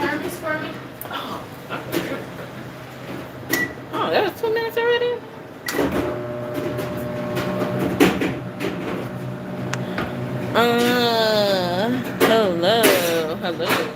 Hermes for me? Oh, okay. Oh, that was 2 minutes already? Hello, hello.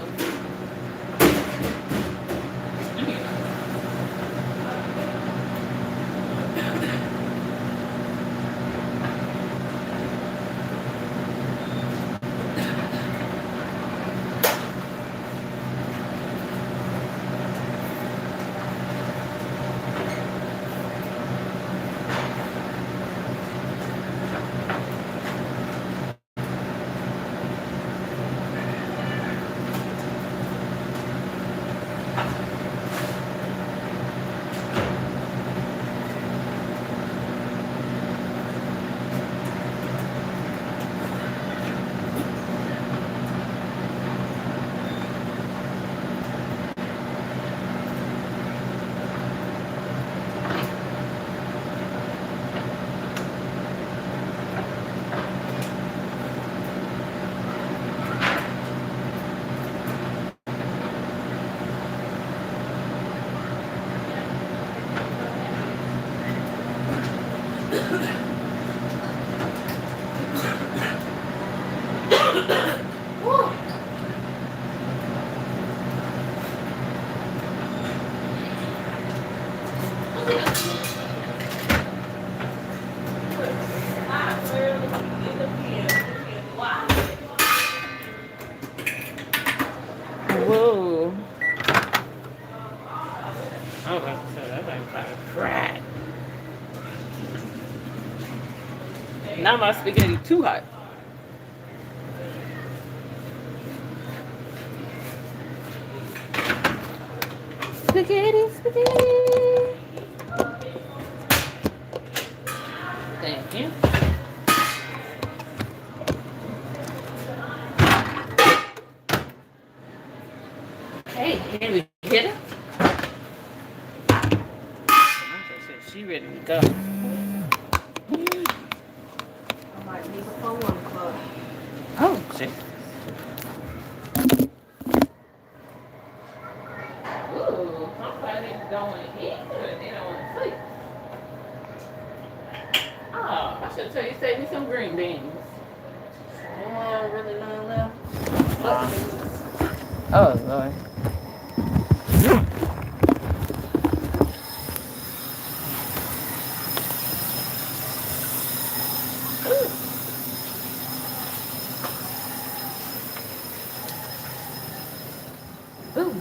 Whoa. I was about to say, that thing's about to crack. Now my spaghetti too hot. Spaghetti, spaghetti. Thank you. Hey, can we get it? She ready to go. I might leave before 1 o'clock. Oh, shit. Ooh, somebody's going to eat good. They don't want to sleep. Oh, I should tell you, save me some green beans. Yeah, really none left. Oh, Lord. Ooh.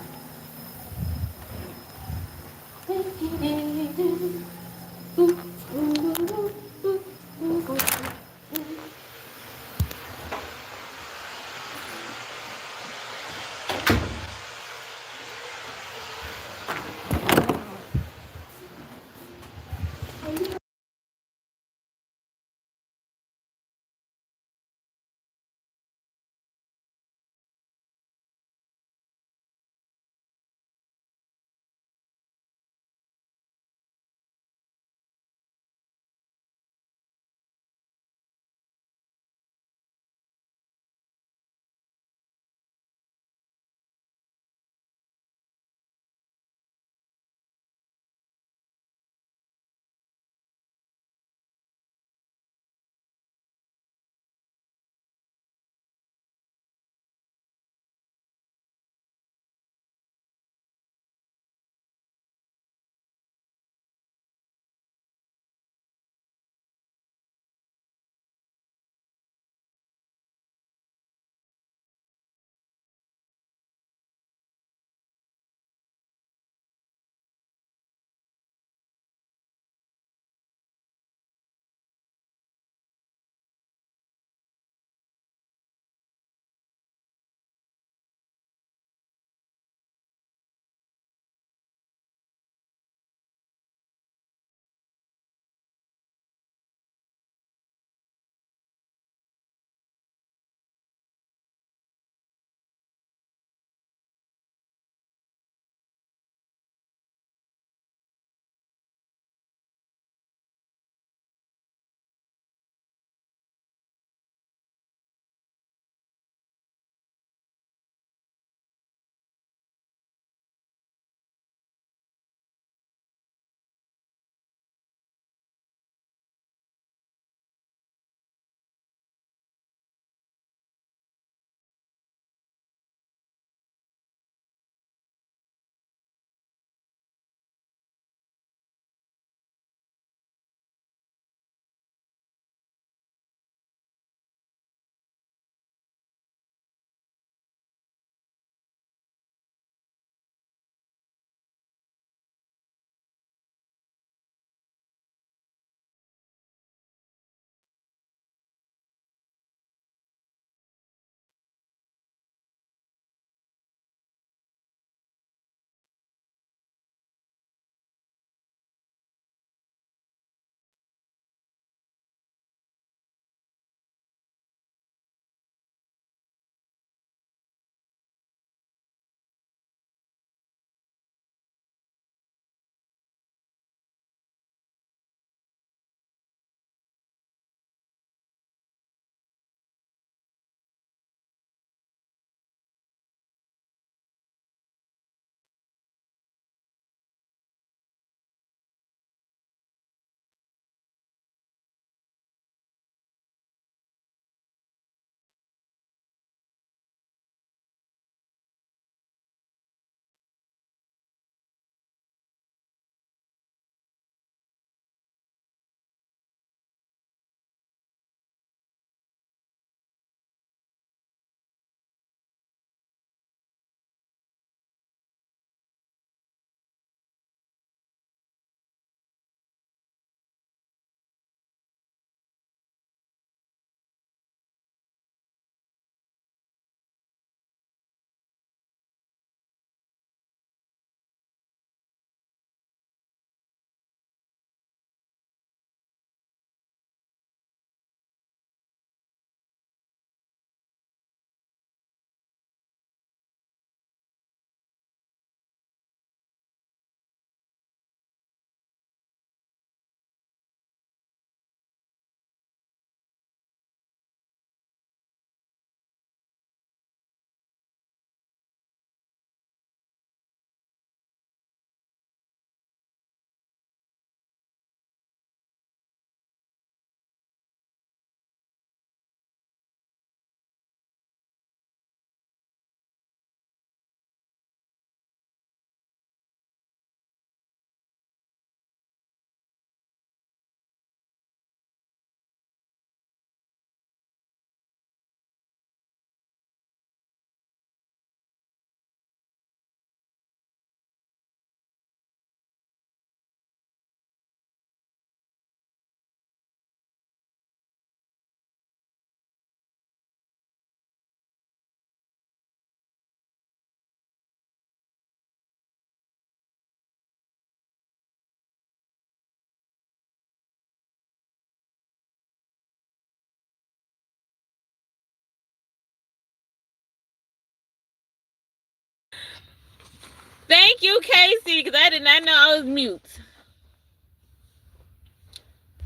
Thank you, Casey, because I did not know I was mute.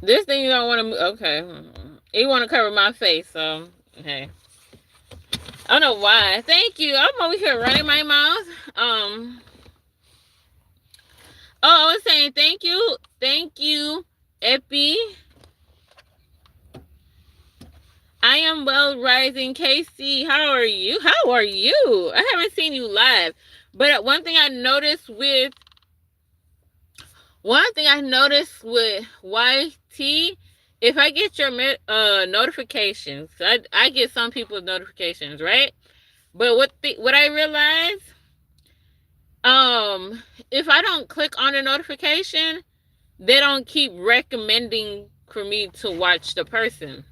This thing you don't want to move. Okay. You want to cover my face, so, hey. I don't know why. Thank you. I'm over here running my mouth. I was saying thank you. Thank you, Epi. I am well rising, Casey. How are you? How are you? I haven't seen you live. But one thing I noticed with YT, if I get your notifications, I get some people's notifications, right? But what I realized, if I don't click on the notification, they don't keep recommending for me to watch the person.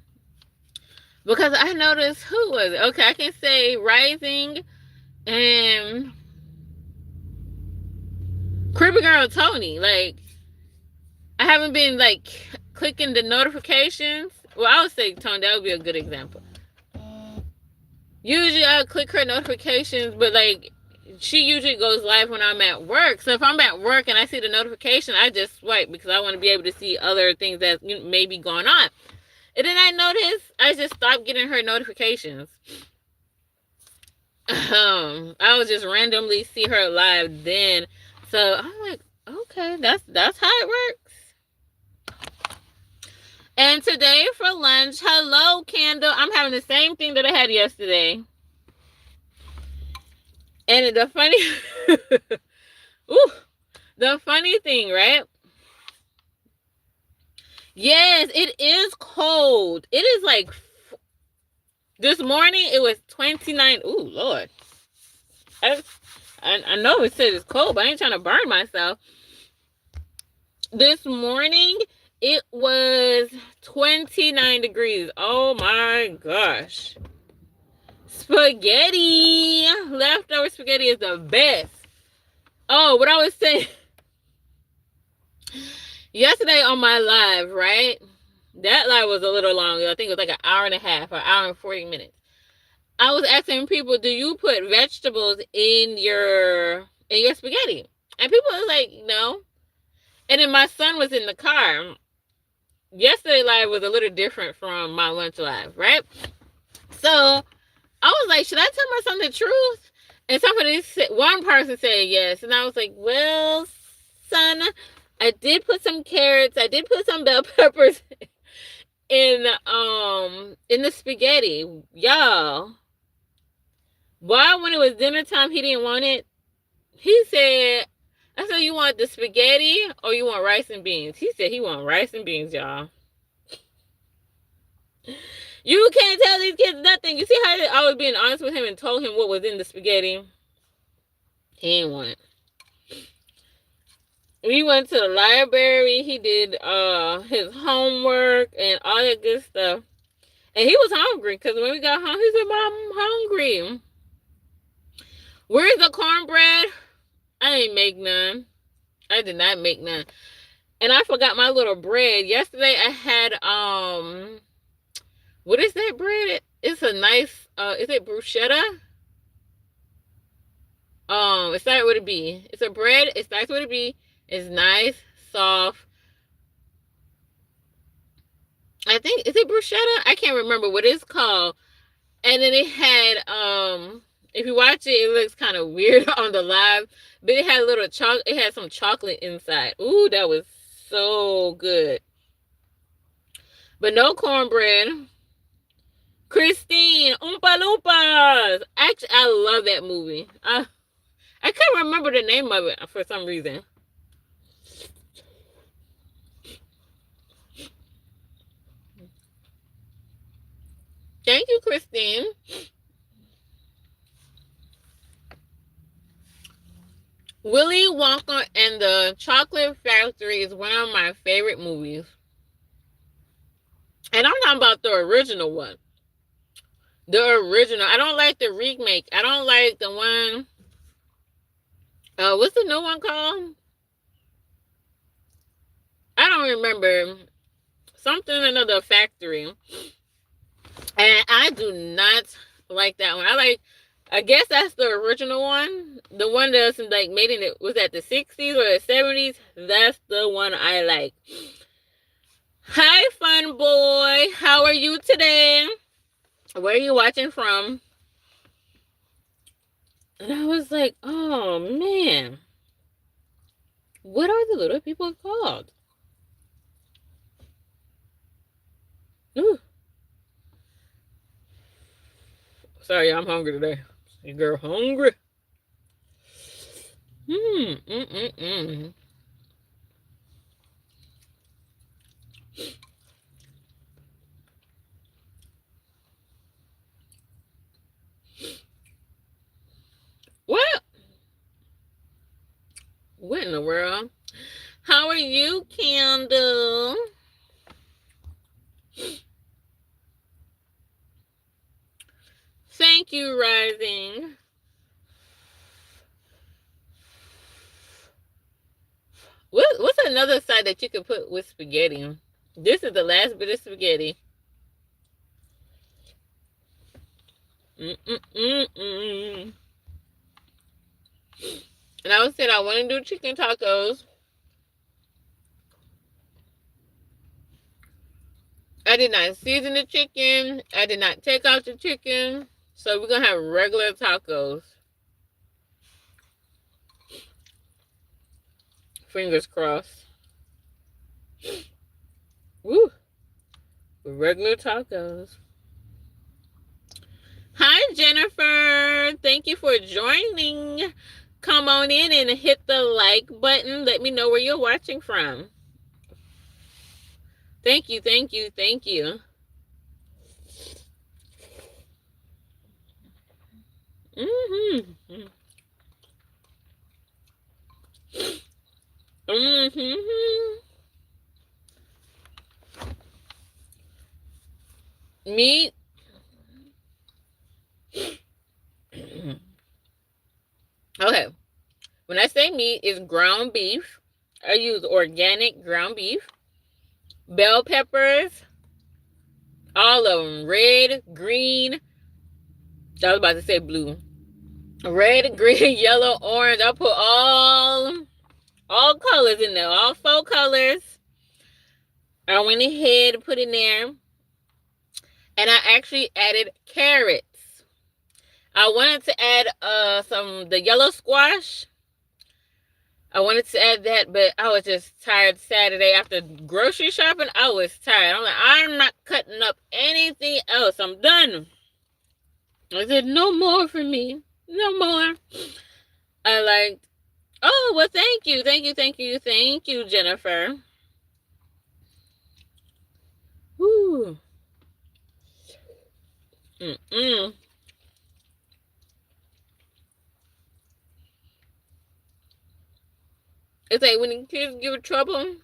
Because I noticed, who was it? Okay, I can say Rising and Creepy Girl Tony. Like, I haven't been like clicking the notifications. Well, I would say Tony, that would be a good example. Usually I click her notifications, but like she usually goes live when I'm at work. So if I'm at work and I see the notification, I just swipe because I want to be able to see other things that may be going on. And then I noticed I just stopped getting her notifications. I would just randomly see her live then. So I'm like, okay, that's how it works. And today for lunch, hello, Candle. I'm having the same thing that I had yesterday. And the funny, the funny thing, right? Yes, it is cold. It is like, this morning it was 29. Ooh, Lord. I know it says it's cold, but I ain't trying to burn myself. This morning it was 29 degrees. Oh my gosh. Spaghetti. Leftover spaghetti is the best. Oh, what I was saying yesterday on my live, right? That live was a little long. I think it was like an hour and a half, or an hour and 40 minutes. I was asking people, do you put vegetables in your spaghetti? And people was like, no. And then my son was in the car. Yesterday live was a little different from my lunch live, right? So I was like, should I tell my son the truth? And one person said yes. And I was like, well, son, I did put some carrots. I did put some bell peppers in the spaghetti. Y'all. Why, when it was dinner time, he didn't want it? He said, I said, you want the spaghetti or you want rice and beans? He said he want rice and beans, y'all. You can't tell these kids nothing. You see how I was being honest with him and told him what was in the spaghetti? He didn't want it. We went to the library. He did his homework and all that good stuff. And he was hungry because when we got home, he said, Mom, I'm hungry. Where's the cornbread? I ain't make none. I did not make none. And I forgot my little bread. Yesterday I had, what is that bread? It's a nice, is it bruschetta? It started with a B. It's a bread. It starts with a B. It's nice, soft. I think, is it bruschetta? I can't remember what it's called. And then it had, if you watch it, it looks kind of weird on the live, but it had it had some chocolate inside. Ooh, that was so good. But no cornbread. Christine, Oompa Loompas. Actually, I love that movie. I can't remember the name of it for some reason. Thank you, Christine. Willy Wonka and the Chocolate Factory is one of my favorite movies. And I'm talking about the original one. The original. I don't like the remake. I don't like the one. What's the new one called? I don't remember. Something another factory. And I do not like that one. I like I guess that's the original one. The one that's like made in it was at the 60s or the 70s. That's the one I like. Hi, fun boy. How are you today? Where are you watching from? And I was like, oh man, what are the little people called? Ooh. Sorry, I'm hungry today. You girl hungry? Mm. What? What in the world? How are you, Candle? Thank you, Rising. What's another side that you could put with spaghetti? This is the last bit of spaghetti. And I was saying I want to do chicken tacos. I did not season the chicken. I did not take out the chicken. So we're going to have regular tacos. Fingers crossed. Woo. Regular tacos. Hi, Jennifer. Thank you for joining. Come on in and hit the like button. Let me know where you're watching from. Thank you. Meat. Okay. When I say meat, it's ground beef. I use organic ground beef. Bell peppers. All of them. Red, green. I was about to say blue. Red, green, yellow, orange. I put all colors in there. All 4 colors. I went ahead and put in there. And I actually added carrots. I wanted to add the yellow squash. I wanted to add that, but I was just tired Saturday after grocery shopping. I was tired. I'm like, I'm not cutting up anything else. I'm done. I said, no more for me. No more. I liked, oh, well, thank you, Jennifer. Woo. It's like when the kids give trouble,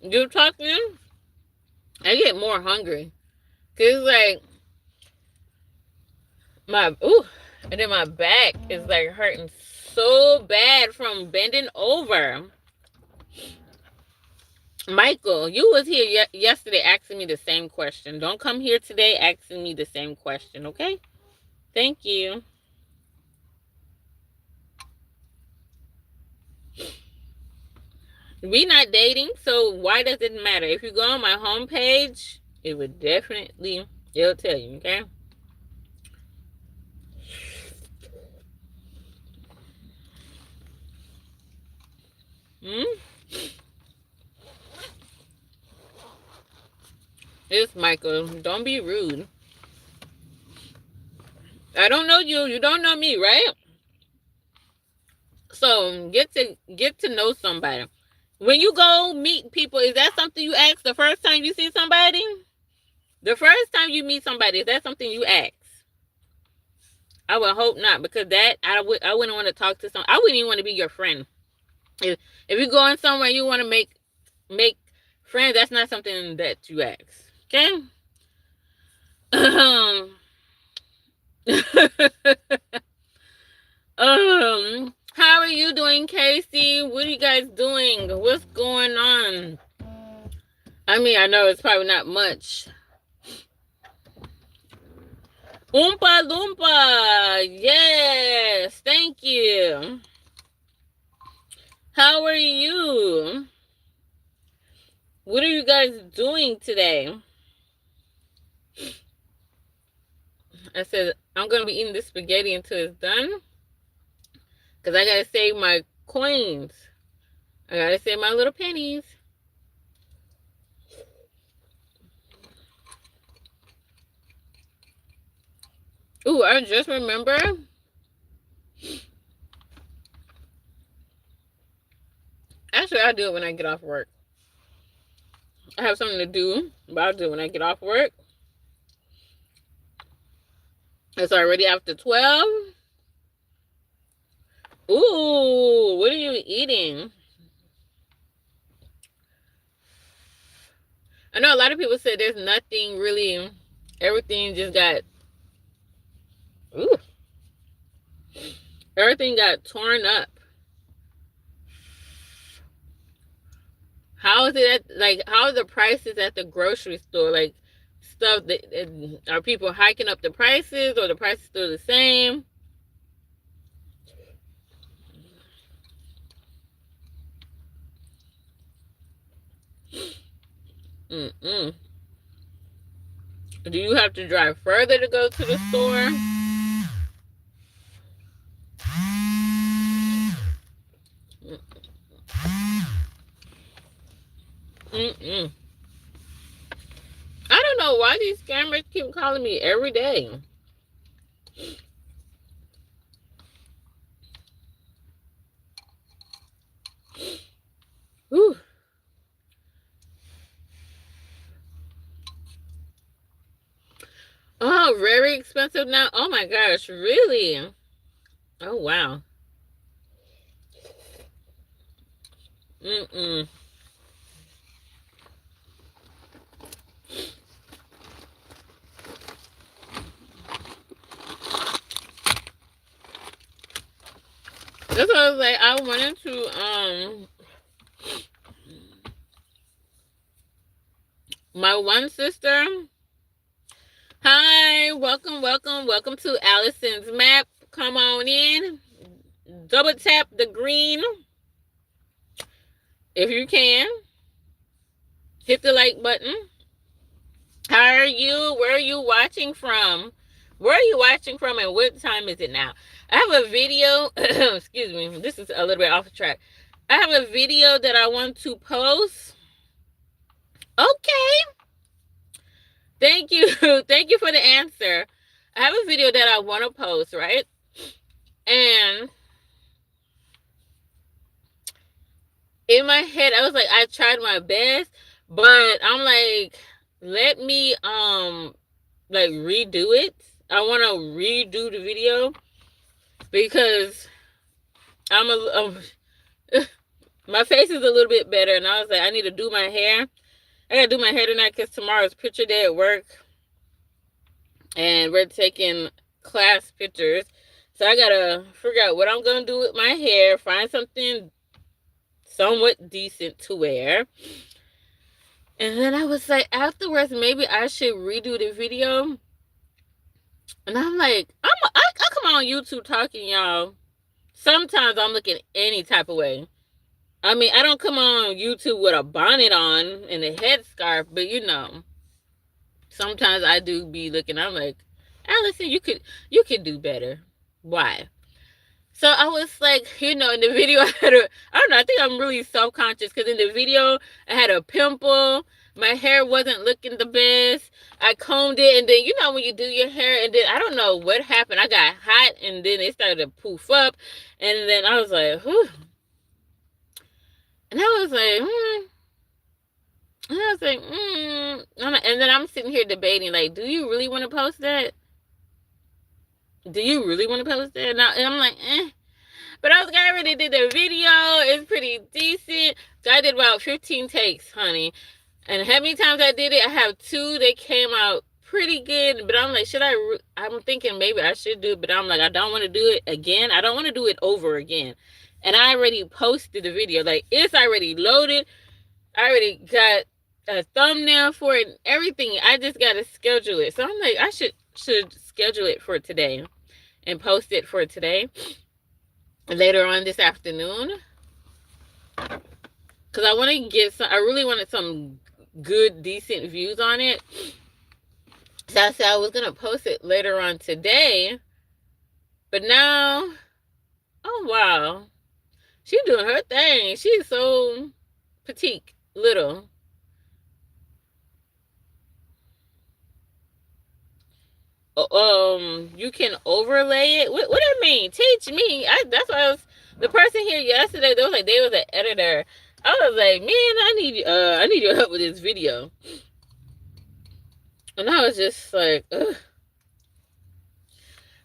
you talk to them, I get more hungry. Cause it's like and then my back is like hurting so bad from bending over. Michael, you was here yesterday asking me the same question. Don't come here today asking me the same question, okay? Thank you. We not dating, so why does it matter? If you go on my homepage, it would definitely, it'll tell you, okay? It's Michael. Don't be rude. I don't know you. You don't know me, right? So get to know somebody. When you go meet people, is that something you ask the first time you see somebody? The first time you meet somebody, is that something you ask? I would hope not, because that I wouldn't want to talk to someone. I wouldn't even want to be your friend. If you're going somewhere you want to make friends, that's not something that you ask. Okay? How are you doing, Casey? What are you guys doing? What's going on? I mean, I know it's probably not much. Oompa Loompa. Yes. Thank you. How are you? What are you guys doing today? I said, I'm going to be eating this spaghetti until it's done. Because I got to save my coins. I got to save my little pennies. Ooh, I just remember. Actually, I'll do it when I get off work. I have something to do, but I'll do it when I get off work. It's already after 12. Ooh, what are you eating? I know a lot of people say there's nothing really, everything just got, ooh, everything got torn up. How is it at, like, how are the prices at the grocery store? Like, stuff that, are people hiking up the prices, or the prices still the same? Mm-mm. Do you have to drive further to go to the store? Mm-mm. I don't know why these scammers keep calling me every day. Whew. Oh, very expensive now. Oh my gosh, really? Oh wow. Mm-mm. That's what I was like. I wanted to my one sister. Hi, welcome, welcome, welcome to Allison's Map. Come on in. Double tap the green if you can. Hit the like button. How are you? Where are you watching from? Where are you watching from, and what time is it now? I have a video. Excuse me. This is a little bit off track. I have a video that I want to post. Okay. Thank you. Thank you for the answer. I have a video that I want to post, right? And in my head, I was like, I tried my best, but I'm like, let me like redo it. I want to redo the video because my face is a little bit better, and I was like, I need to do my hair. I gotta do my hair tonight because tomorrow's picture day at work, and we're taking class pictures. So I gotta figure out what I'm gonna do with my hair, find something somewhat decent to wear. And then I was like, afterwards, maybe I should redo the video. And I'm like, I come on YouTube talking, y'all. Sometimes I'm looking any type of way. I mean, I don't come on YouTube with a bonnet on and a headscarf, but you know, sometimes I do be looking. I'm like, Allison, you could do better. Why? So I was like, you know, in the video, I don't know, I think I'm really self-conscious because in the video, I had a pimple. My hair wasn't looking the best. I combed it, and then, you know, when you do your hair, and then I don't know what happened. I got hot, and then it started to poof up, and then I was like, whew. And I was like, And I was like, and then I'm sitting here debating, like, do you really want to post that? Do you really want to post that? And I'm like, But I was getting ready to do the video. It's pretty decent. So I did about 15 takes, honey. And how many times I did it? I have 2 that came out pretty good. But I'm like, I'm thinking maybe I should do it. But I'm like, I don't want to do it again. I don't want to do it over again. And I already posted the video. Like, it's already loaded. I already got a thumbnail for it and everything. I just got to schedule it. So I'm like, I should should schedule it for today and post it for today, later on this afternoon. Because I want to get some, I really wanted some good, decent views on it. So I said I was going to post it later on today. But now, oh wow. She's doing her thing. She's so petite, little. You can overlay it. What that mean? Teach me. That's why I was, the person here yesterday, they was like, they was an editor. I was like, man, I need your help with this video. And I was just like, ugh.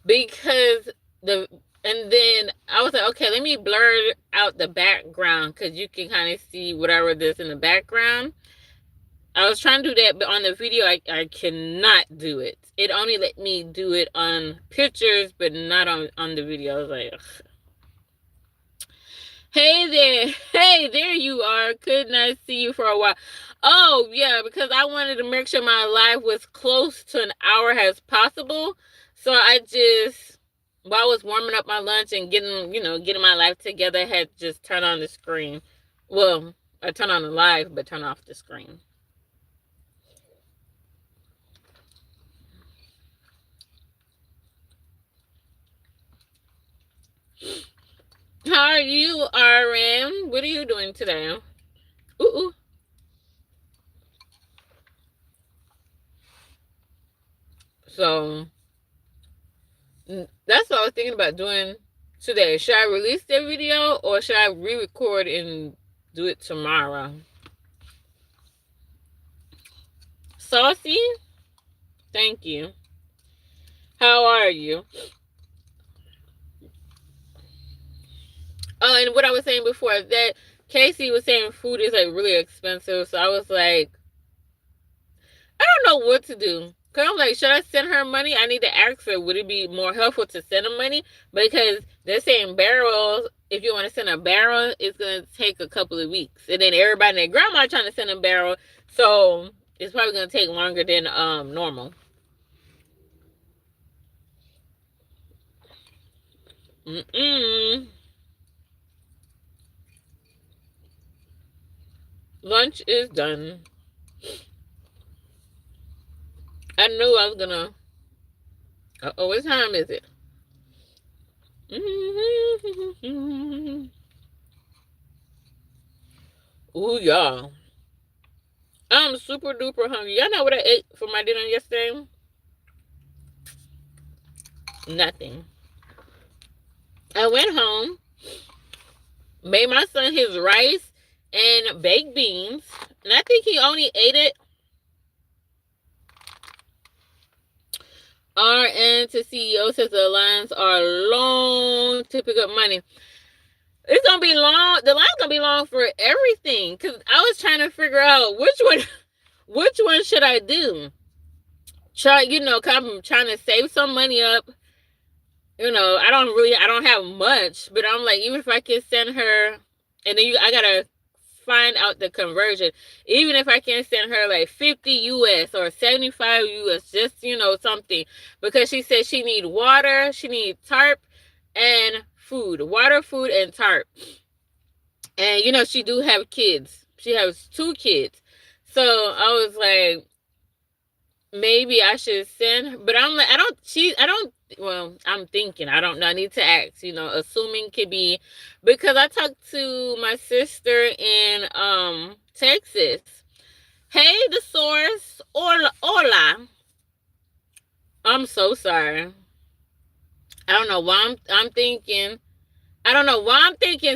Because and then I was like, okay, let me blur out the background because you can kind of see whatever this in the background. I was trying to do that, but on the video, I cannot do it. It only let me do it on pictures, but not on the video. I was like, ugh. Hey there. Hey, there you are. Could not see you for a while. Oh, yeah, because I wanted to make sure my live was close to an hour as possible. So I just, while I was warming up my lunch and getting my live together, I had just turned on the screen. Well, I turned on the live, but turn off the screen. How are you, RM? What are you doing today? Ooh. So that's what I was thinking about doing today. Should I release the video or should I re-record and do it tomorrow? Saucy? Thank you. How are you? Oh, and what I was saying before, that Casey was saying food is like really expensive. So I was like, I don't know what to do. Because I'm like, should I send her money? I need to ask her, would it be more helpful to send her money? Because they're saying barrels, if you want to send a barrel, it's going to take a couple of weeks. And then everybody and their grandma trying to send a barrel. So it's probably going to take longer than normal. Lunch is done. I knew I was gonna. What time is it? Ooh, y'all. I'm super duper hungry. Y'all know what I ate for my dinner yesterday? Nothing. I went home, made my son his rice and baked beans, and I think he only ate it. RN to CEO says the lines are long to pick up money. It's gonna be long. The line's gonna be long for everything. Cause I was trying to figure out which one should I do. Cause I'm trying to save some money up. I don't have much, but I'm like, even if I can send her, and then I gotta find out the conversion. Even if I can send her like 50 US or 75 US, just, something. Because she said she need water, she need tarp, and food. Water, food, and tarp. And, she do have kids. She has 2 kids. So I was like, maybe I should send, but I'm like, I'm thinking, I don't know, I need to ask, assuming could be, because I talked to my sister in Texas. Hey, the source, hola. I'm so sorry. I don't know why I'm thinking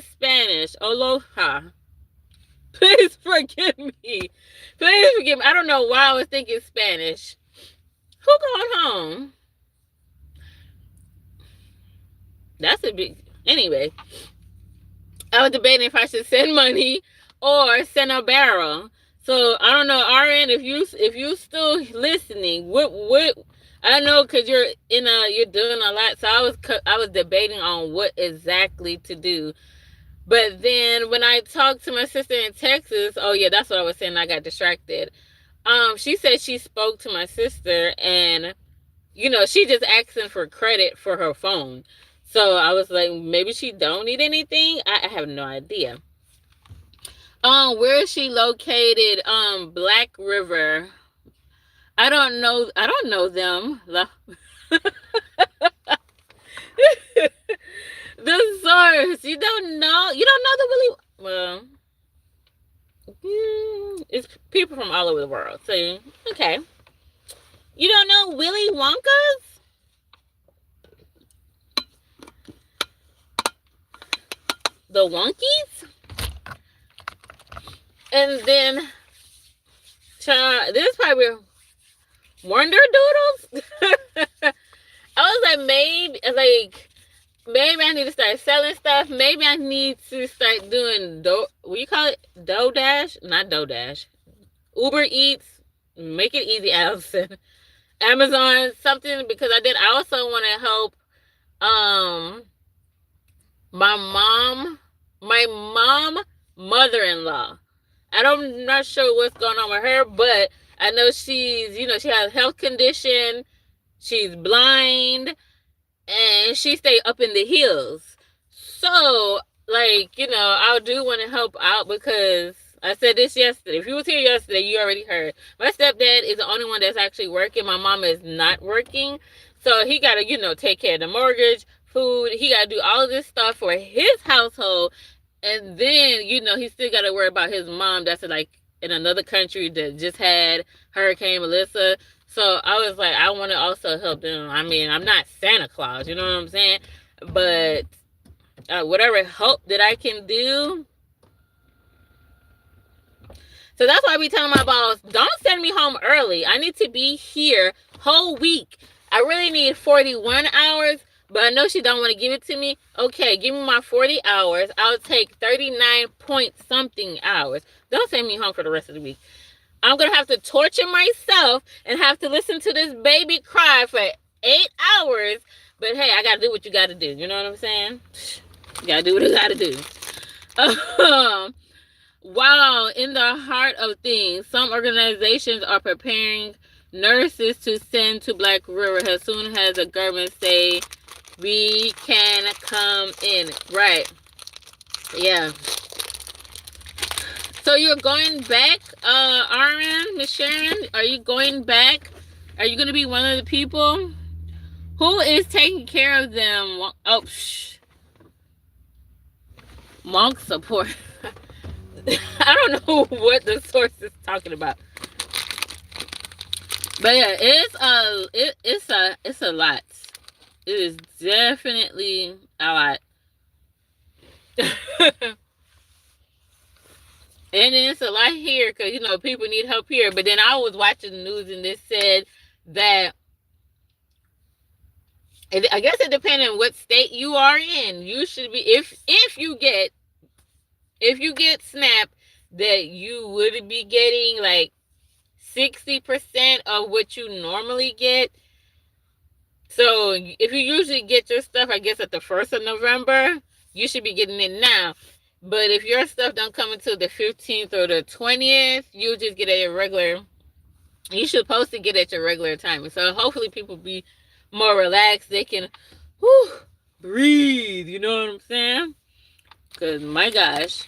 Spanish. Aloha. Please forgive me. I don't know why I was thinking Spanish. Who going home? That's a big... Anyway. I was debating if I should send money or send a barrel. So, I don't know, RN, if you still listening, what... I know because you're doing a lot. So, I was debating on what exactly to do. But then when I talked to my sister in Texas, oh yeah, that's what I was saying. I got distracted. She said she spoke to my sister and she just asking for credit for her phone. So I was like, maybe she don't need anything. I have no idea. Where is she located? Black River. I don't know. I don't know them. The source. You don't know. You don't know the Willy. Well, it's people from all over the world. So okay. You don't know Willy Wonka's? The Wonkies? And then, this is probably Wonder Doodles. I was like, maybe I need to start selling stuff. Maybe I need to start doing what you call it? DoDash? Not DoDash. Uber Eats. Make it easy, Allison. Amazon, something, because I also want to help my mother-in-law. I'm not sure what's going on with her, but I know she has a health condition. She's blind, and she stay up in the hills. So, I do want to help out, because I said this yesterday. If you was here yesterday, you already heard. My stepdad is the only one that's actually working. My mom is not working. So he got to, take care of the mortgage, food. He got to do all of this stuff for his household. And then, he still got to worry about his mom that's in another country that just had Hurricane Melissa. So I was like, I want to also help them. I mean, I'm not Santa Claus, you know what I'm saying? But whatever help that I can do. So that's why we telling my boss, don't send me home early. I need to be here whole week. I really need 41 hours, but I know she don't want to give it to me. Okay, give me my 40 hours. I'll take 39 point something hours. Don't send me home for the rest of the week. I'm going to have to torture myself and have to listen to this baby cry for 8 hours. But hey, I got to do what you got to do. You know what I'm saying? You got to do what you got to do. Wow, in the heart of things, some organizations are preparing nurses to send to Black River as soon as the government say we can come in. Right. Yeah. So you're going back, RN, Miss Sharon? Are you going back? Are you going to be one of the people? Who is taking care of them? Oh, Monk support. I don't know what the source is talking about. But yeah, it's a lot. It is definitely a lot. And then it's a lot here because, people need help here. But then I was watching the news and this said that, I guess it depends on what state you are in. You should be, if you get SNAP, that you would be getting 60% of what you normally get. So if you usually get your stuff, I guess at the 1st of November, you should be getting it now. But if your stuff don't come until the 15th or the 20th, you just get a regular. You should supposed to get at your regular time. So hopefully people be more relaxed. They can breathe. You know what I'm saying? Because my gosh.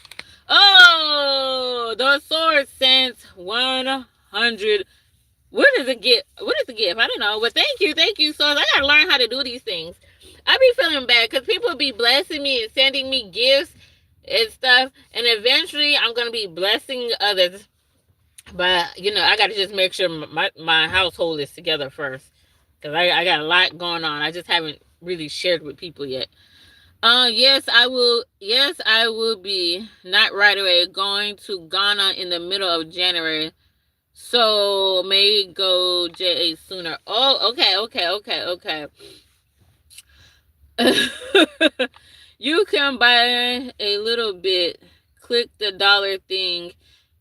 Oh, the sword sends 100. What is a gift? What is a gift? I don't know. But thank you, Swords. I gotta learn how to do these things. I be feeling bad because people be blessing me and sending me gifts and stuff, and eventually I'm gonna be blessing others. But I gotta just make sure my household is together first, because I got a lot going on. I just haven't really shared with people yet. Yes, I will. Yes, I will be not right away going to Ghana in the middle of January. So may go JA sooner. Oh, okay. You can buy a little bit. Click the dollar thing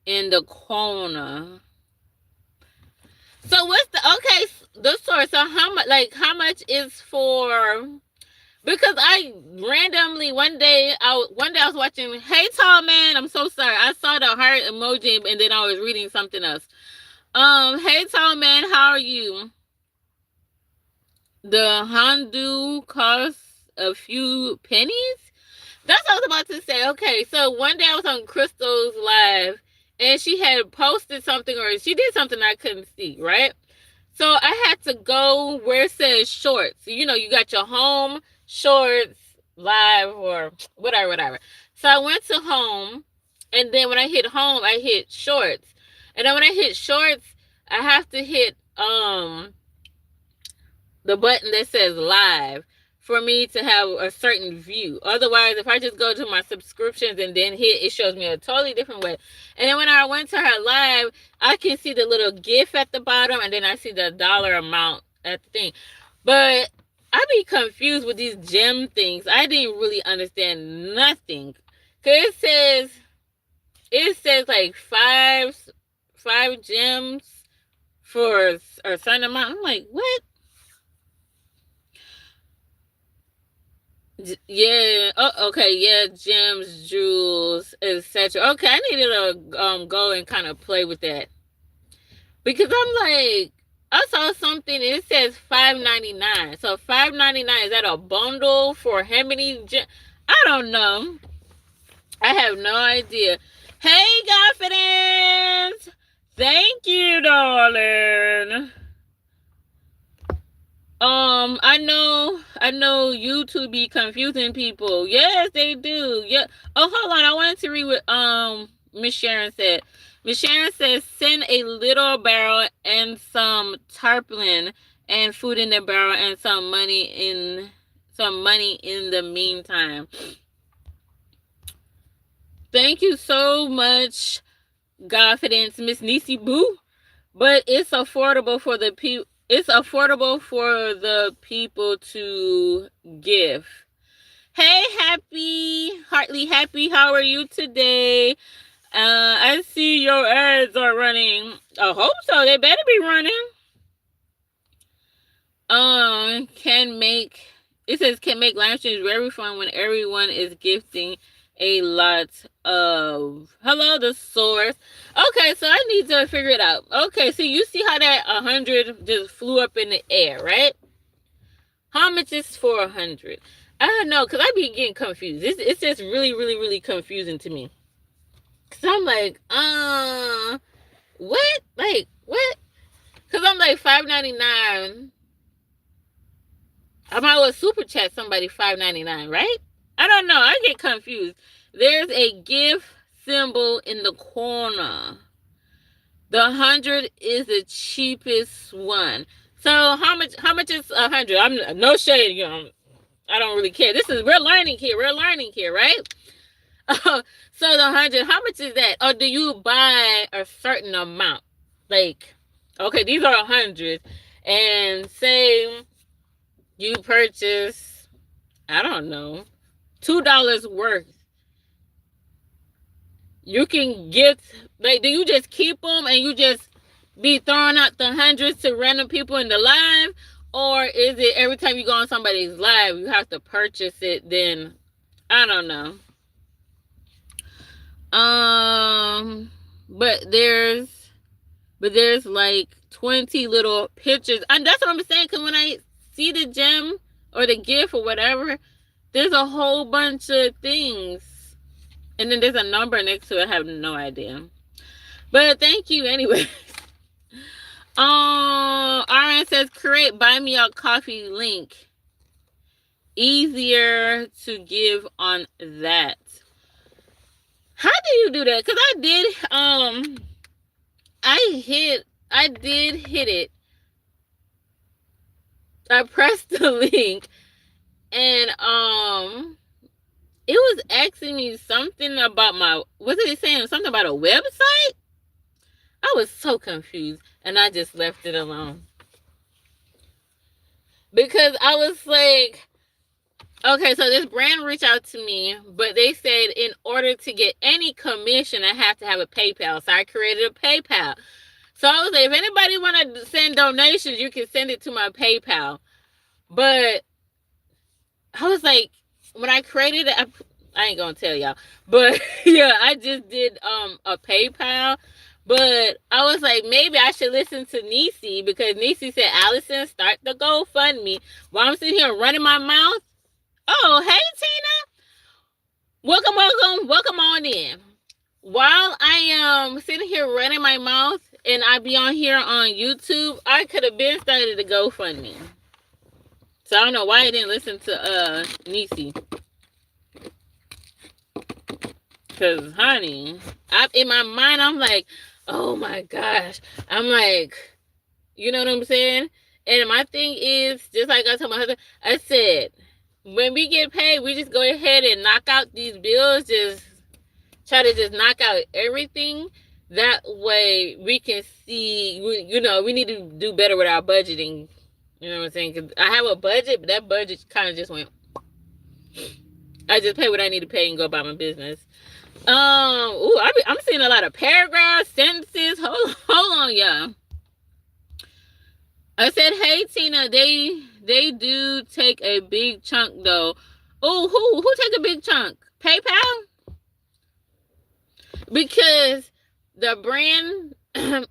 in the corner. So what's the source? So how much is for? Because I randomly one day I was watching, hey tall man, I'm so sorry. I saw the heart emoji and then I was reading something else. Hey tall man, how are you? the Hondu costs a few pennies. That's what I was about to say. Okay, so one day I was on Crystal's live and she had posted something or she did something I couldn't see, right? So I had to go where it says shorts. You know, you got your home, shorts, live, or whatever, whatever. So I went to home, and then when I hit home, I hit shorts. And then when I hit shorts, I have to hit the button that says live for me to have a certain view. Otherwise, if I just go to my subscriptions and then hit, it shows me a totally different way. And then when I went to her live, I can see the little GIF at the bottom, and then I see the dollar amount at the thing. But I be confused with these gem things. I didn't really understand nothing. Cause it says like five gems for a certain amount. I'm like, what? Yeah. Oh, okay. Yeah. Gems, jewels, etc. Okay, I needed to go and kind of play with that because I'm like, I saw something. It says $5.99. So $5.99, is that a bundle for how many gems? I don't know. I have no idea. Hey, confidence. Thank you, darling. I know YouTube be confusing people. Yes, they do. Yeah. Oh, hold on. I wanted to read what Miss Sharon said. Miss Sharon says, send a little barrel and some tarpaulin and food in the barrel and some money in the meantime. Thank you so much, confidence, Miss Nisi Boo. But it's affordable for the people. It's affordable for the people to give. Hey, Heartly Happy, how are you today? I see your ads are running. I hope so. They better be running. It says can make live streams very fun when everyone is gifting a lot of hello the source. Okay, so I need to figure it out. Okay, so you see how that 100 just flew up in the air, right? How much is for 100? I don't know, because I be getting confused. It's just really, really, really confusing to me. So I'm like, what? Like, what? Because I'm like $5.99. I might well super chat somebody $5.99, right? I don't know. I get confused. There's a gift symbol in the corner. The 100 is the cheapest one. So how much is 100? I'm no shade, you know. I don't really care. We're learning here. We're learning here, right? So the 100, how much is that? Or do you buy a certain amount? Like, okay, these are 100, and say you purchase, I don't know, $2 worth. You can get, like, do you just keep them and you just be throwing out the hundreds to random people in the live? Or is it every time you go on somebody's live, you have to purchase it? Then, I don't know. But there's like 20 little pictures. And that's what I'm saying, because when I see the gem or the gift or whatever, there's a whole bunch of things. And then there's a number next to it. I have no idea. But thank you anyway. RN says, create buy me a coffee link. Easier to give on that. How do you do that? Because I did hit it. I pressed the link and it was asking me something about was it saying something about a website? I was so confused and I just left it alone. Because I was like, okay, so this brand reached out to me, but they said in order to get any commission, I have to have a PayPal. So I created a PayPal. So I was like, if anybody want to send donations, you can send it to my PayPal. But I was like, when I created it, I ain't gonna tell y'all, but yeah, I just did a PayPal, But I was like, maybe I should listen to Nisi because Nisi said, Allison, start the GoFundMe. While I'm sitting here running my mouth. Oh, hey, Tina. Welcome on in. While I am sitting here running my mouth and I be on here on YouTube, I could have been started to GoFundMe. So I don't know why I didn't listen to Nisi. Cause honey, in my mind I'm like, oh my gosh. I'm like, you know what I'm saying? And my thing is, just like I told my husband, I said, when we get paid, we just go ahead and knock out these bills. Just try to just knock out everything. That way we can see, we need to do better with our budgeting. You know what I'm saying? Because I have a budget, but that budget kind of just went. I just pay what I need to pay and go about my business. I'm seeing a lot of paragraphs, sentences. Hold on, y'all. I said, hey, Tina, they do take a big chunk, though. Oh, who take a big chunk? PayPal? Because the brand,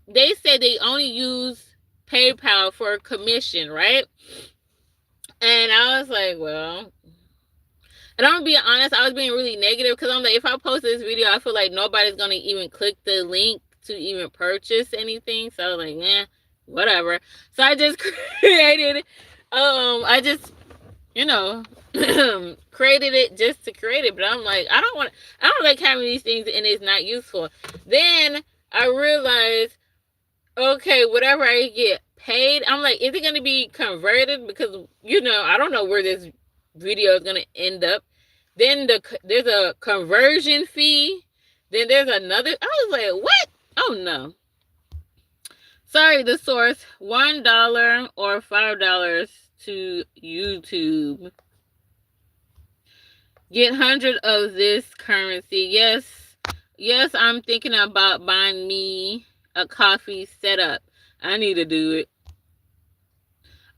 they said they only use PayPal for commission, right? And I was like, well, and I'm going to be honest, I was being really negative because I'm like, if I post this video, I feel like nobody's going to even click the link to even purchase anything. So I was like, whatever. So I just created, created it just to create it. But I'm like, I don't like having these things and it's not useful. Then I realized, okay, whatever I get paid, I'm like, is it going to be converted? Because, I don't know where this video is going to end up. Then there's a conversion fee. Then there's another. I was like, what? Oh, no. Sorry, the source, $1 or $5 to YouTube. Get 100 of this currency. Yes, I'm thinking about buying me a coffee setup. I need to do it.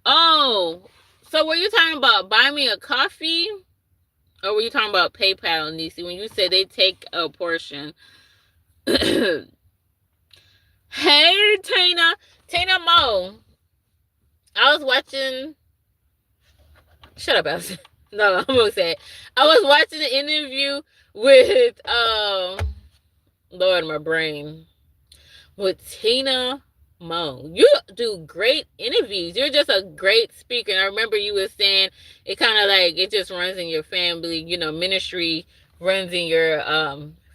Oh, so were you talking about buy me a coffee? Or were you talking about PayPal, Nisi, when you said they take a portion? Hey, Tina Mo. I was watching. Shut up, Allison. No, I'm gonna say it. I was watching an interview with Lord, my brain. With Tina Mo. You do great interviews. You're just a great speaker. And I remember you were saying it kind of like it just runs in your family. Ministry runs in your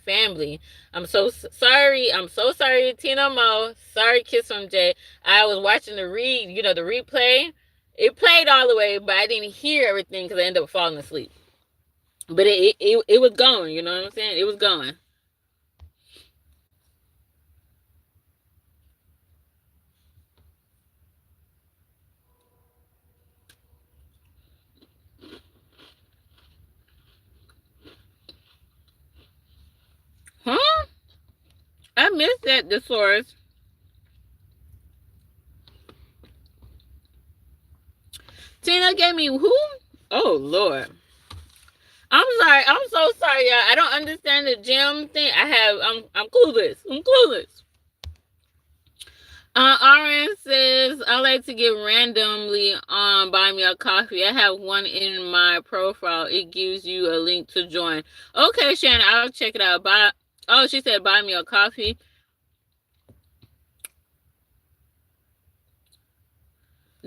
family. I'm so sorry. I'm so sorry, Tina Mo. Sorry, Kiss from Jay. I was watching the replay. It played all the way, but I didn't hear everything because I ended up falling asleep. But it was going. You know what I'm saying? It was going. Huh? I missed that, the source. Tina gave me who? Oh, Lord. I'm sorry. I'm so sorry, y'all. I don't understand the gym thing. I'm clueless. I'm clueless. RN says, I like to give randomly on Buy Me a Coffee. I have one in my profile. It gives you a link to join. Okay, Shannon, I'll check it out. She said Buy Me a Coffee.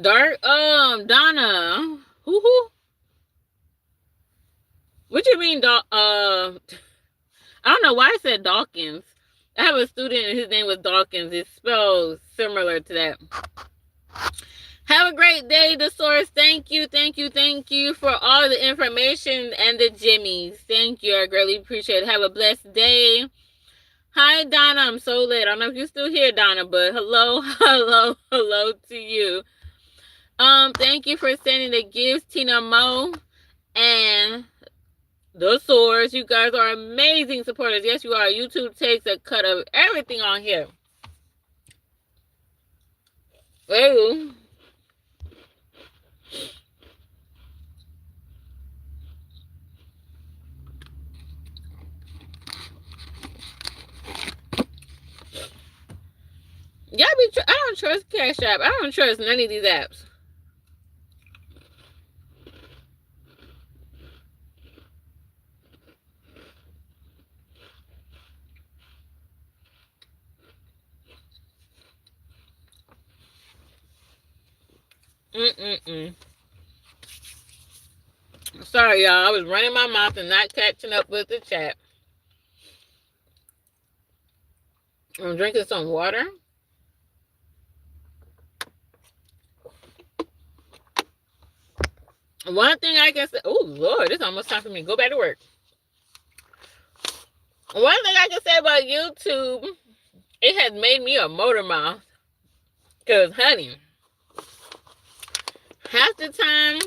Donna. Who? What you mean, I don't know why I said Dawkins. I have a student and his name was Dawkins. It's spelled similar to that. Have a great day, the source. Thank you for all the information and the jimmies. Thank you. I greatly appreciate it. Have a blessed day. Hi, Donna. I'm so late. I don't know if you're still here, Donna, but hello to you. Thank you for sending the gifts, Tina Mo and the source. You guys are amazing supporters. Yes, you are. YouTube takes a cut of everything on here. Ooh. I don't trust Cash App. I don't trust none of these apps. Sorry, y'all. I was running my mouth and not catching up with the chat. I'm drinking some water. One thing I can say, oh Lord, it's almost time for me to go back to work. One thing I can say about YouTube, it has made me a motor mouth. Because, honey, half the time,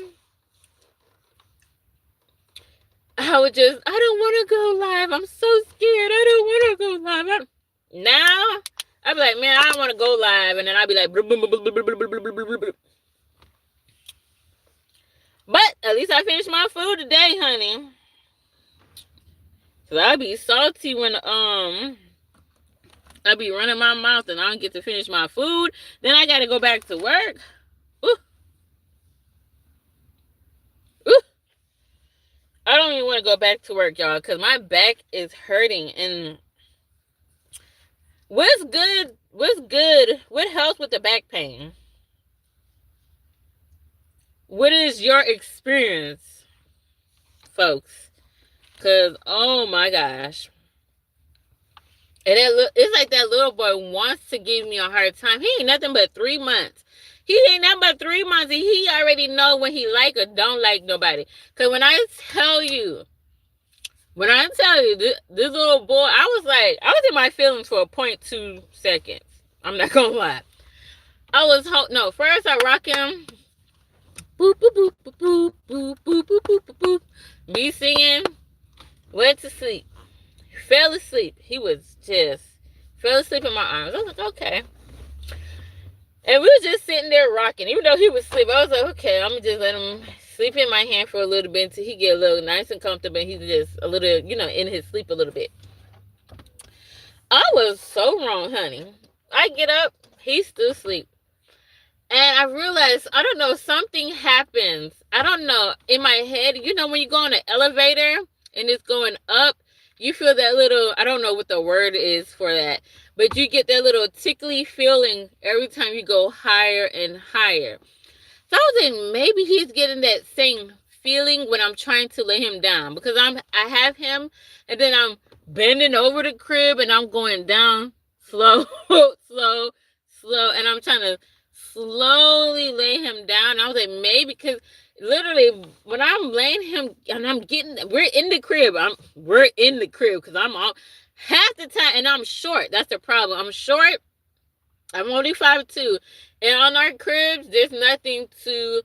I don't want to go live. I'm so scared. I don't want to go live. Now, I'll be like, man, I don't want to go live. And then I'll be like, but at least I finished my food today, honey. So I'll be salty when I'll be running my mouth and I don't get to finish my food. Then I got to go back to work. Ooh. Ooh. I don't even want to go back to work, y'all, because my back is hurting. And what's good? What helps with the back pain? What is your experience, folks? Because, oh my gosh. And it's like that little boy wants to give me a hard time. He ain't nothing but 3 months. He ain't nothing but 3 months, and he already know when he like or don't like nobody. Because when I tell you, this little boy, I was in my feelings for 0.2 seconds. I'm not going to lie. First I rock him. Boop, boop, boop, boop, boop, boop, boop, boop, boop, boop. Me singing, went to sleep. Fell asleep. He fell asleep in my arms. I was like, okay. And we were just sitting there rocking. Even though he was asleep, I was like, okay, I'm going to just let him sleep in my hand for a little bit until he get a little nice and comfortable. And he's just a little, in his sleep a little bit. I was so wrong, honey. I get up, he's still asleep. And I realized, I don't know, something happens. I don't know, in my head, when you go on an elevator and it's going up, you feel that little, I don't know what the word is for that, but you get that little tickly feeling every time you go higher and higher. So I was thinking, maybe he's getting that same feeling when I'm trying to lay him down, because I have him, and then I'm bending over the crib and I'm going down slow, slow, and I'm trying to slowly lay him down. I was like, maybe, because literally when I'm laying him and we're in the crib because I'm all half the time, and I'm short. That's the problem. I'm short. I'm only 5'2", and on our cribs, there's nothing to,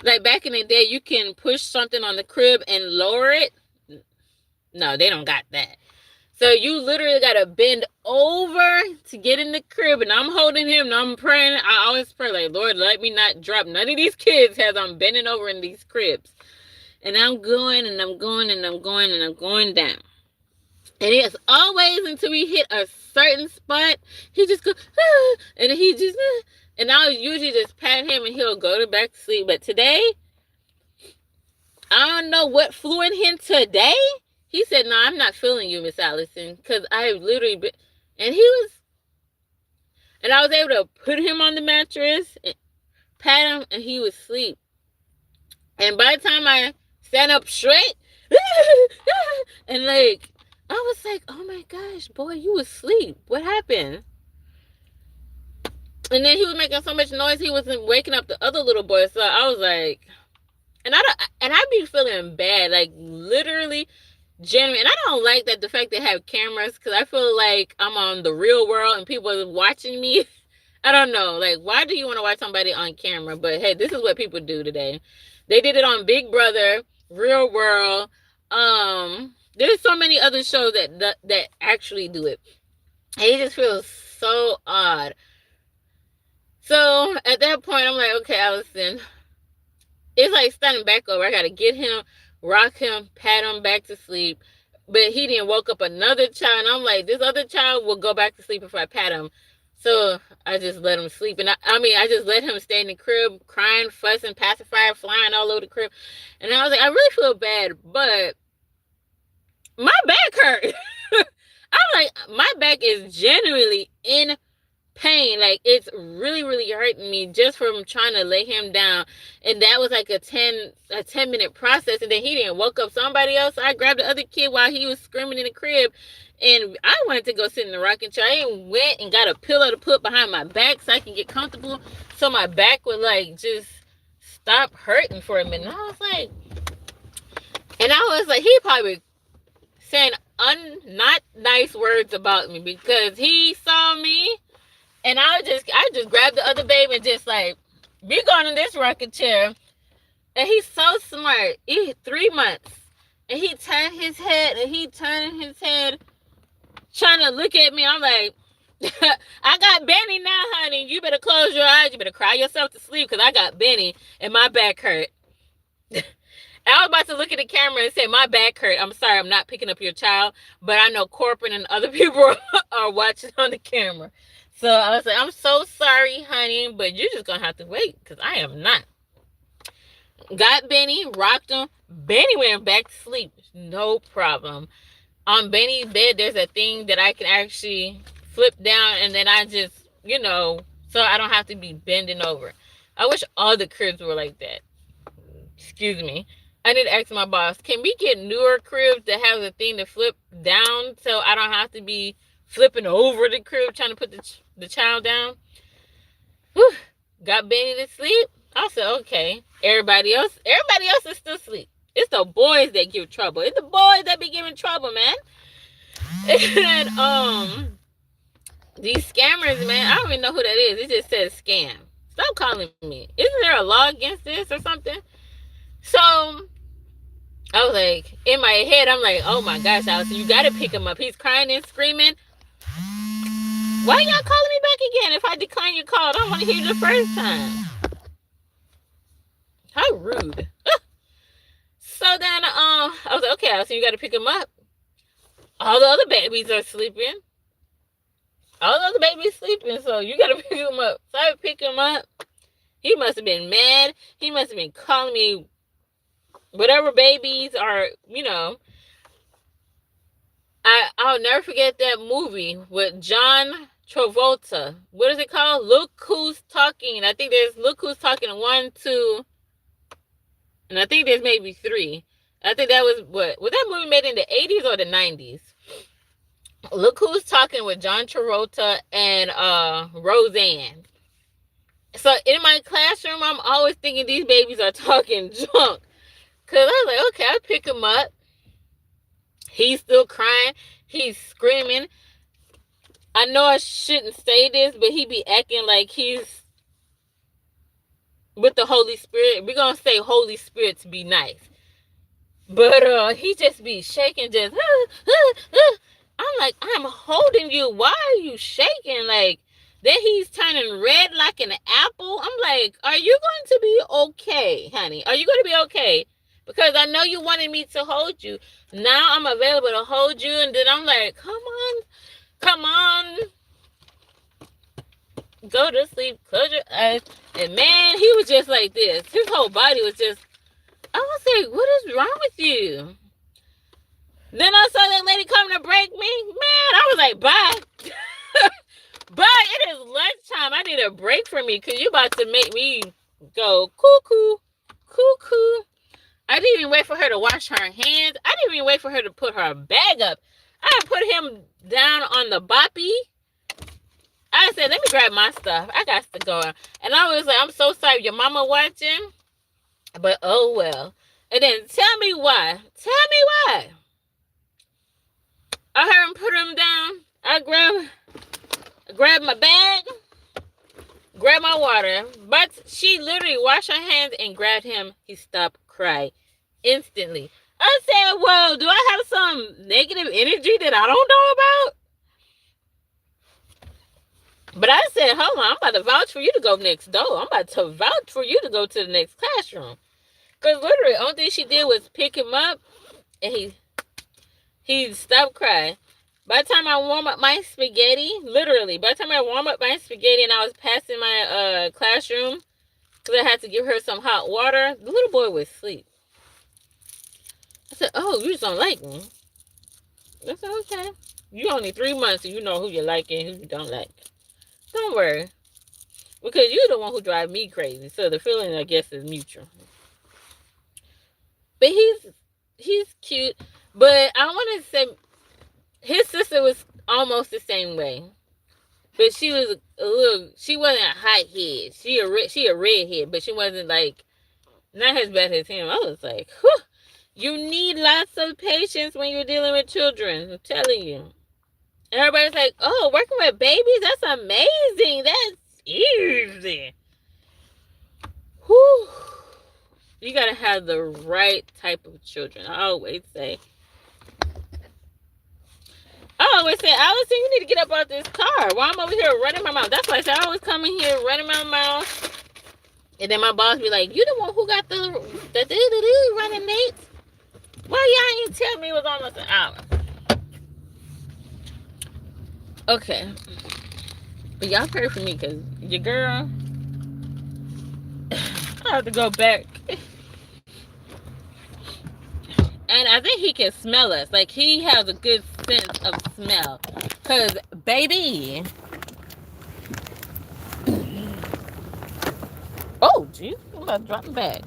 like back in the day, you can push something on the crib and lower it. No, they don't got that. So you literally got to bend over to get in the crib, and I'm holding him, and I'm praying. I always pray, like, Lord, let me not drop none of these kids as I'm bending over in these cribs. And I'm going, and I'm going, and I'm going, and I'm going down. And it's always until we hit a certain spot, he just goes, ah, and he just, ah, and I'll usually just pat him, and he'll go back to sleep. But today, I don't know what flew in him today. He said, no, I'm not feeling you, Miss Allison, because I literally been, and I was able to put him on the mattress, and pat him, and he was asleep. And by the time I stand up straight, and I was like, oh my gosh, boy, you was asleep. What happened? And then he was making so much noise, he wasn't waking up the other little boy. So I was like, and I be feeling bad, like literally, genuine. And I don't like that the fact they have cameras, because I feel like I'm on the real world and people are watching me. I don't know, like, why do you want to watch somebody on camera? But hey, this is what people do today. They did it on Big Brother, Real World. There's so many other shows that actually do it. And it just feels so odd. So at that point, I'm like, okay, Allison, it's like standing back over. I got to get him, rock him, pat him back to sleep. But he didn't woke up another child. And I'm like, this other child will go back to sleep if I pat him. So I just let him sleep. And I just let him stay in the crib, crying, fussing, pacifier, flying all over the crib. And I was like, I really feel bad, but my back hurt. I'm like, my back is genuinely in pain. Like, it's really, really hurting me just from trying to lay him down. And that was like a 10-minute process. And then he didn't woke up somebody else. So I grabbed the other kid while he was screaming in the crib. And I wanted to go sit in the rocking chair. I went and got a pillow to put behind my back so I can get comfortable. So my back would like just stop hurting for a minute. And I was like, he probably saying not nice words about me because he saw me. And I just grabbed the other baby and just like, be going in this rocking chair. And he's so smart. He's 3 months. And he turned his head trying to look at me. I'm like, I got Benny now, honey. You better close your eyes. You better cry yourself to sleep because I got Benny and my back hurt. I was about to look at the camera and say, my back hurt. I'm sorry, I'm not picking up your child. But I know corporate and other people are watching on the camera. So I was like, I'm so sorry, honey, but you're just going to have to wait because I am not. Got Benny, rocked him. Benny went back to sleep. No problem. On Benny's bed, there's a thing that I can actually flip down and then I just, so I don't have to be bending over. I wish all the cribs were like that. Excuse me. I need to ask my boss, can we get newer cribs that have the thing to flip down so I don't have to be flipping over the crib trying to put the child down? Whew. Got Benny to sleep. I said, okay. Everybody else is still asleep. It's the boys that give trouble. It's the boys that be giving trouble, man. And these scammers, man, I don't even know who that is. It just says scam. Stop calling me. Isn't there a law against this or something? So I was like, in my head, I'm like, oh my gosh, Allison, you gotta pick him up. He's crying and screaming. Why y'all calling me back again? If I decline your call, I don't want to hear you the first time. How rude. So then I was like, okay, Allison, you gotta pick him up. All the other babies are sleeping. So you gotta pick him up. So I pick him up. He must have been mad. He must have been calling me whatever babies are, I'll never forget that movie with John Travolta. What is it called? Look Who's Talking. I think there's Look Who's Talking 1, 2, and I think there's maybe 3. I think that was that movie made in the 80s or the 90s? Look Who's Talking with John Travolta and Roseanne. So in my classroom, I'm always thinking these babies are talking junk. Because I was like, okay, I'll pick him up. He's still crying. He's screaming. I know I shouldn't say this, but he be acting like he's with the Holy Spirit. We're going to say Holy Spirit to be nice. But he just be shaking, just, I'm like, I'm holding you. Why are you shaking? Like, then he's turning red like an apple. I'm like, are you going to be okay, honey? Are you going to be okay? Because I know you wanted me to hold you. Now I'm available to hold you. And then I'm like, come on. Go to sleep. Close your eyes. And man, he was just like this. His whole body was just, I was like, what is wrong with you? Then I saw that lady coming to break me. Man, I was like, bye. Bye. It is lunchtime. I need a break from you because you about to make me go cuckoo. I didn't even wait for her to wash her hands. I didn't even wait for her to put her bag up. I put him down on the boppy. I said, let me grab my stuff. I got to go. And I was like, I'm so sorry your mama watching. But oh well. And then tell me why. I heard him put him down. I grabbed my bag. Grabbed my water. But she literally washed her hands and grabbed him. He stopped crying instantly. I said, well, do I have some negative energy that I don't know about? But I said, hold on, I'm about to vouch for you to go next door. I'm about to vouch for you to go to the next classroom. Because literally, the only thing she did was pick him up and he stopped crying. By the time I warm up my spaghetti, literally, by the time I warm up my spaghetti and I was passing my classroom, because I had to give her some hot water, the little boy was asleep. I said, oh, you just don't like me. I said, okay. You only 3 months and you know who you like and who you don't like. Don't worry. Because you're the one who drives me crazy. So the feeling, I guess, is mutual. But he's cute. But I want to say his sister was almost the same way. But she was she wasn't a hot head. She a redhead, but she wasn't like, not as bad as him. I was like, whew, you need lots of patience when you're dealing with children. I'm telling you. Everybody's like, oh, working with babies, that's amazing. That's easy. Whew. You gotta have the right type of children. I always say, Allison, you need to get up out this car. Why I'm over here running my mouth? That's why I say I always come in here running my mouth. And then my boss be like, you the one who got the running mates? Well, y'all ain't tell me it was almost an hour. Okay. But y'all pray for me because your girl, I have to go back. And I think he can smell us. Like, he has a good sense of smell. Because, baby. Oh, jeez. I'm about to drop the bag.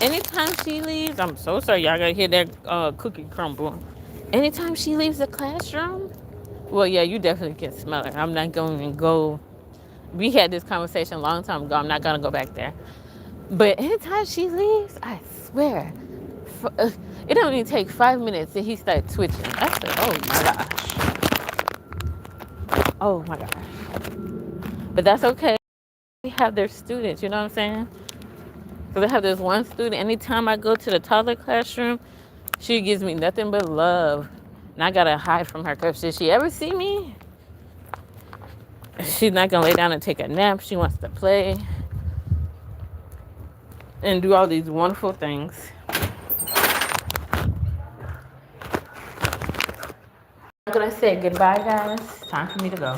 Anytime she leaves, I'm so sorry. Y'all got to hear that cookie crumble. Anytime she leaves the classroom, well, yeah, you definitely can smell her. I'm not going to go. We had this conversation a long time ago. I'm not going to go back there. But anytime she leaves, I swear, it don't even take 5 minutes and he started twitching. I said, oh my gosh. Oh my gosh. But that's okay. They have their students, you know what I'm saying? Because I have this one student, anytime I go to the toddler classroom, she gives me nothing but love. And I got to hide from her because if she ever see me, she's not going to lay down and take a nap. She wants to play and do all these wonderful things. I'm going to say goodbye, guys. Time for me to go.